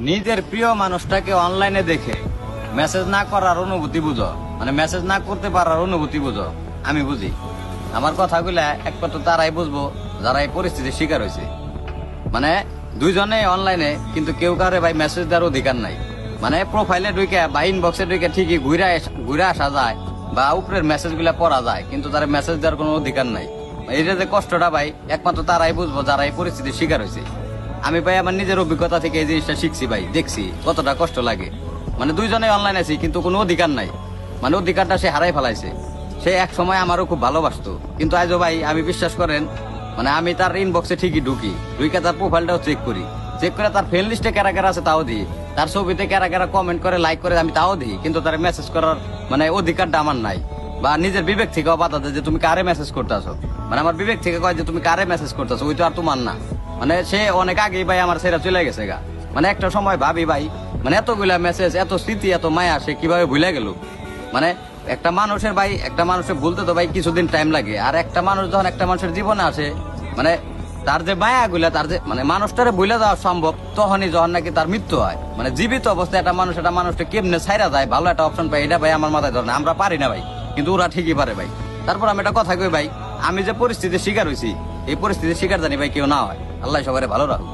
নিজের প্রিয় মানুষটাকে অনলাইনে দেখে মেসেজ না করার অনুভূতি বুঝো, মানে মেসেজ না করতে পারার অনুভূতি বুঝো। আমি বুঝি, আমার কথাগুলা একমাত্র তারাই বুঝবো যারা এই পরিস্থিতির শিকার হয়েছে। মানে দুইজনে অনলাইনে, কিন্তু কেউ কারে ভাই মেসেজ দেওয়ার অধিকার নাই। মানে প্রোফাইলে ঢুকে বা ইনবক্সে ঢুকে ঠিকই ঘুরে আসা যায় বা উপরের মেসেজ গুলা পড়া যায়, কিন্তু তারা মেসেজ দেওয়ার কোনো অধিকার নাই। এইটা যে কষ্টটা ভাই একমাত্র তারাই বুঝবো যারা এই পরিস্থিতির শিকার হয়েছে। আমি ভাই আমার নিজের অভিজ্ঞতা থেকে এই জিনিসটা শিখছি ভাই, দেখছি কতটা কষ্ট লাগে। মানে দুইজনে অনলাইন আছি কিন্তু কোনো অধিকার নাই, মানে অধিকারটা সে হারাই ফেলাইছে। সে এক সময় আমারও খুব ভালোবাসতো, কিন্তু আজও ভাই আমি বিশ্বাস করেন, মানে আমি তার ইনবক্সে ঠিকই ঢুকে তার প্রোফাইলটাও চেক করে তার ফ্রেন্ড লিস্টে কারা কারা আছে তাও দিই, তার ছবিতে কারা কারা কমেন্ট করে লাইক করে আমি তাও দিই, কিন্তু তার মেসেজ করার মানে অধিকারটা আমার নাই। বা নিজের বিবেক থেকেও বাধা দেয় যে তুমি কারে মেসেজ করতেছো, মানে আমার বিবেক থেকে কয় যে তুমি কারে মেসেজ করতেছো, ওই তো আর তোমার না। মানে সে অনেক আগেই ভাই আমার ছেড়ে চলে গেছে গা। মানে একটা সময় ভাবি ভাই, মানে এতগুলা মেসেজ, এত স্মৃতি, এত মায়া সে কিভাবে ভুলে গেল। মানে একটা মানুষের ভাই, একটা মানুষের বলতে তো ভাই কিছুদিন টাইম লাগে, আর একটা মানুষ যখন একটা মানুষের জীবনে আসে, মানে তার যে মায়াগুলা, তার যে মানে মানুষটারে ভুলে যাওয়া সম্ভব তখনই যখন নাকি তার মৃত্যু হয়। মানে জীবিত অবস্থায় একটা মানুষটা কেমনে ছাইরা যায়, ভালো একটা অপশন পাই, এটা ভাই আমার মাথায় ধরে না। আমরা পারি না ভাই, কিন্তু ওরা ঠিকই পারে ভাই। তারপর আমি একটা কথা কই ভাই, আমি যে পরিস্থিতির শিকার হয়েছি, এই পরিস্থিতির শিকার জানি ভাই কেউ না হয়। আল্লাহ সবাই ভালো রাখুক।